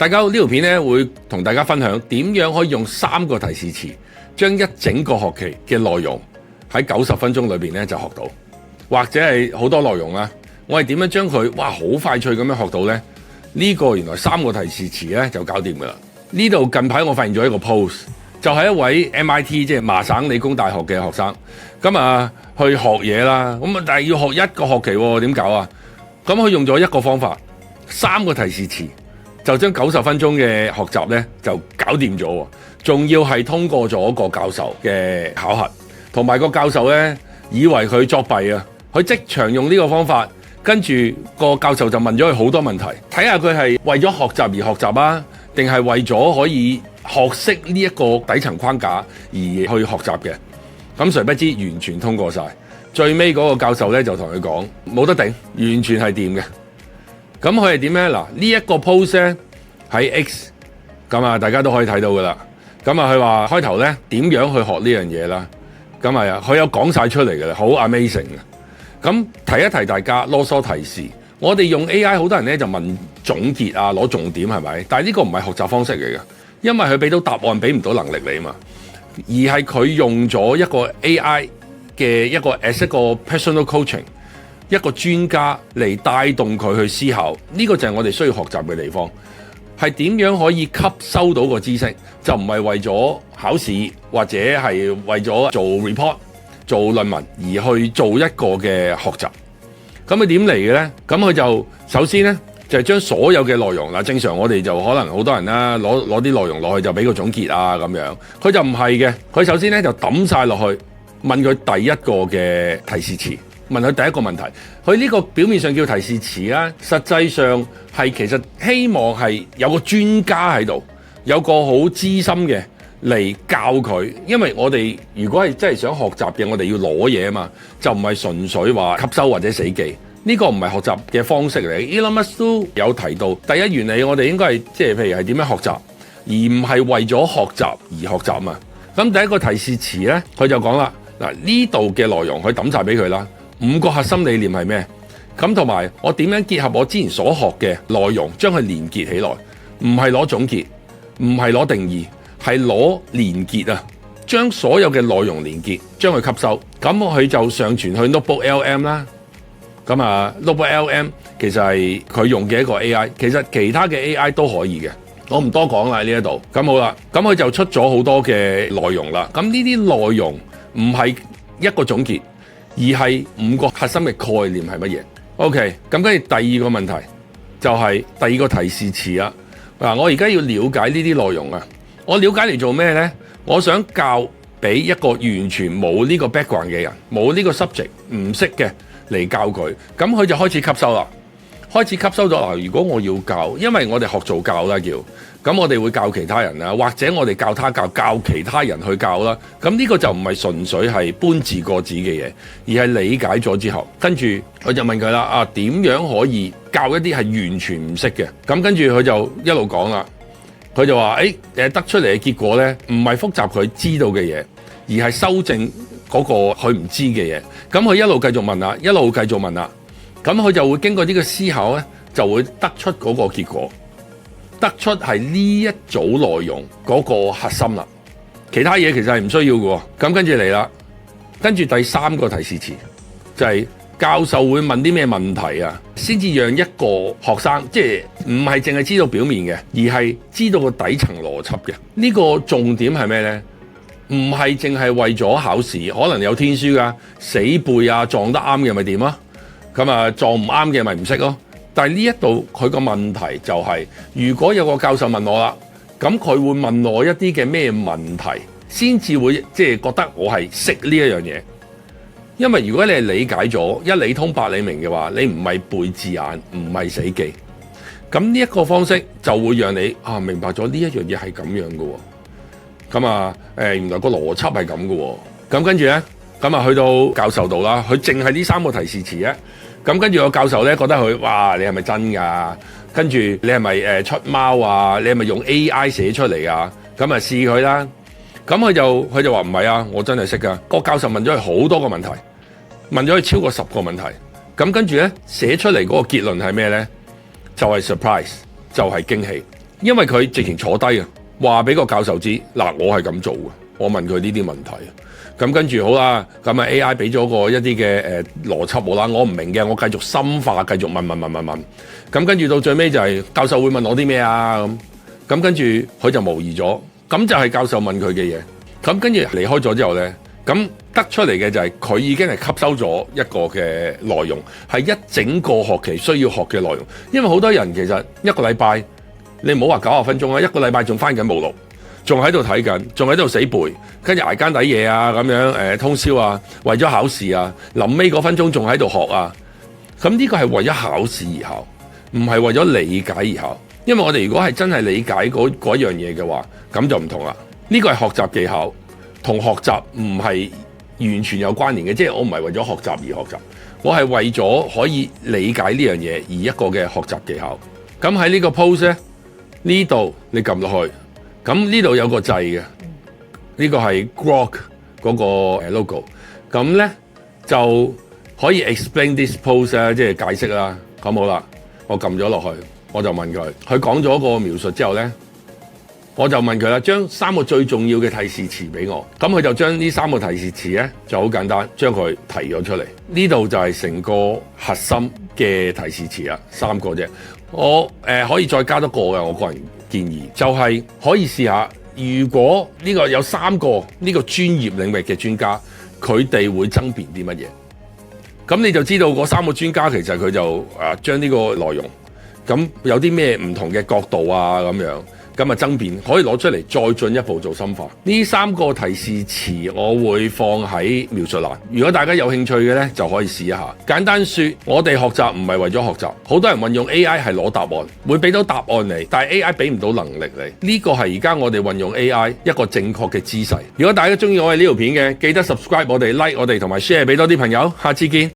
大家呢條片咧會同大家分享點樣可以用3個提示詞，將一整個學期嘅內容喺90分鐘裏邊咧就學到，或者係好多內容啦。我係點樣將佢好快脆咁樣學到呢？呢個原來3個提示詞咧就搞掂噶啦。呢度近排我發現咗一個 post， 就係一位 MIT 即係麻省理工大學嘅學生，咁啊去學嘢啦，咁啊但係要學一個學期喎，點搞啊？咁佢用咗一個方法，3個提示詞就將90分鐘嘅學習咧就搞掂咗喎，仲要係通過咗個教授嘅考核，同埋個教授咧以為佢作弊啊，佢即場用呢個方法。跟住個教授就問咗佢好多問題，睇下佢係為咗學習而學習啊，定係為咗可以學識呢一個底層框架而去學習嘅。咁誰不知完全通過晒，最尾嗰個教授咧就同佢講冇得頂，完全係掂嘅。咁佢係點呢？嗱，呢一個 post 咧喺 X， 咁啊大家都可以睇到噶啦。咁啊佢話開頭咧點樣去學呢樣嘢啦？咁啊佢有講晒出嚟嘅啦，好 amazing 嘅。咁提一提大家囉嗦提示，我哋用 AI 好多人咧就問總結啊，攞重點係咪？但係呢個唔係學習方式嚟嘅，因為佢俾到答案俾唔到能力你嘛，而係佢用咗一個 AI 嘅一個 as 一個 personal coaching 一個專家嚟帶動佢去思考，呢個就係我哋需要學習嘅地方，係點樣可以吸收到個知識，就唔係為咗考試或者係為咗做 report。做論文而去做一個嘅學習，咁佢點嚟嘅呢？咁佢就首先呢，就係將所有嘅內容嗱，正常我哋就可能好多人啦，攞啲內容落去就俾個總結啊咁樣，佢就唔係嘅，佢首先呢，就抌晒落去，問佢第一個嘅提示詞，問佢第一個問題，佢呢個表面上叫提示詞啦，實際上係其實希望係有個專家喺度，有個好資深嘅。嚟教佢，因為我哋如果係真係想學習嘅，我哋要攞嘢啊嘛，就唔係純粹話吸收或者死記，呢個唔係學習嘅方式嚟。Elon Musk 都有提到，第一原理我哋應該係即係譬如係點樣學習，而唔係為咗學習而學習啊嘛。咁第一個提示詞呢，佢就講啦，嗱呢度嘅內容佢抌晒俾佢啦，5個核心理念係咩？咁同埋我點樣結合我之前所學嘅內容，將佢連結起來，唔係攞總結，唔係攞定義。係攞連結啊，將所有嘅內容連結，將佢吸收，咁佢就上傳去 NotebookLM 啦。咁啊 ，NotebookLM 其實係佢用嘅一個 AI， 其實其他嘅 AI 都可以嘅，我唔多講啦呢一度。咁好啦，咁佢就出咗好多嘅內容啦。咁呢啲內容唔係一個總結，而係5個核心嘅概念係乜嘢 ？OK， 咁跟住第二個問題就係第二個提示詞啊。嗱，我而家要了解呢啲內容啊。我了解嚟做咩呢？我想教俾一個完全冇呢個 background 嘅人，冇呢個 subject 唔識嘅嚟教佢，咁佢就開始吸收啦。開始吸收咗嗱，如果我要教，因為我哋學做教啦叫，咁我哋會教其他人啦，或者我哋教他教其他人去教啦。咁呢個就唔係純粹係搬字過紙嘅嘢，而係理解咗之後，跟住我就問佢啦，點樣可以教一啲係完全唔識嘅？咁跟住佢就一路講啦。佢就話：得出嚟嘅結果呢，唔係複雜佢知道嘅嘢，而係修正嗰個佢唔知嘅嘢。咁佢一路繼續問啦，一路繼續問啦。咁佢就會經過呢個思考呢，就會得出嗰個結果，得出係呢一組內容嗰個核心啦。其他嘢其實係唔需要嘅。咁跟住嚟啦，跟住第3個提示詞就係教授會問啲咩問題啊，先至讓一個學生即係唔係淨係知道表面嘅，而係知道個底層邏輯嘅。呢個重點係咩呢？唔係淨係為咗考試，可能有天書㗎，死背啊，撞得啱嘅咪點啊？咁啊撞唔啱嘅咪唔識咯。但係呢一度佢個問題就係，如果有個教授問我啦，咁佢會問我一啲嘅咩問題，先至會即係覺得我係識呢一樣嘢。因為如果你係理解咗一理通百理明嘅話，你唔係背字眼，唔係死記，咁呢一個方式就會讓你明白咗呢一樣嘢係咁樣嘅喎。咁原來個邏輯係咁嘅喎。咁跟住呢，咁去到教授度啦，佢淨係呢3個提示詞咧。咁跟住個教授呢，覺得佢哇，你係咪真㗎？跟住你係咪出貓啊？你係咪用 AI 寫出嚟啊？咁試佢啦。咁佢就話唔係啊，我真係識㗎。個教授問咗佢好多個問題。問咗佢超過10個問題，咁跟住呢，寫出嚟嗰個結論係咩呢？就係 surprise，就係驚喜。因為佢直情坐低啊，話俾個教授知嗱，我係咁做嘅，我問佢呢啲問題。咁跟住好啦，咁啊 AI 俾咗個一啲嘅邏輯我啦，我唔明嘅，我繼續深化，繼續問。咁跟住到最尾就係教授會問我啲咩啊咁跟住佢就模擬咗，咁就係教授問佢嘅嘢。咁跟住離開咗之後呢，咁得出嚟嘅就係佢已經係吸收咗一個嘅內容，係一整個學期需要學嘅內容。因為好多人其實一個禮拜，你唔好話90分鐘啊，一個禮拜仲翻緊目錄，仲喺度睇緊，仲喺度死背，跟住捱更抵夜啊咁樣通宵啊，為咗考試啊，臨尾嗰分鐘仲喺度學啊。咁呢個係為咗考試而考，唔係為咗理解而考。因為我哋如果係真係理解嗰樣嘢嘅話，咁就唔同啦。呢個係學習技巧，同學習唔係完全有關聯嘅，即係我唔係為咗學習而學習，我係為咗可以理解呢樣嘢而一個嘅學習技巧。咁喺呢個 post 咧，呢度你撳落去，咁呢度有個掣嘅，呢個係 Grok 嗰個 logo， 咁咧就可以 explain this post 啊，即係解釋啦。咁好啦，我撳咗落去，我就問佢，佢講咗個描述之後咧，我就問佢啦，將3個最重要嘅提示詞俾我。咁佢就將呢3個提示詞咧就好簡單，將佢提咗出嚟。呢度就係成個核心嘅提示詞啦，3個啫。我可以再加多個嘅，我個人建議就係可以試下，如果呢個有3個呢個專業領域嘅專家，佢哋會爭辯啲乜嘢？咁你就知道嗰3個專家其實佢就將呢個內容咁有啲咩唔同嘅角度啊咁樣。咁啊爭辯可以攞出嚟再進一步做深化。呢3個提示詞我會放喺描述欄，如果大家有興趣嘅呢，就可以試一下。簡單說，我哋學習唔係為咗學習，好多人運用 AI 係攞答案，會俾到答案你，但係 AI 俾唔到能力你。呢個係而家我哋運用 AI 一個正確嘅姿勢。如果大家中意我哋呢條片嘅，記得 subscribe 我哋、like 我哋同埋 share 俾多啲朋友。下次見。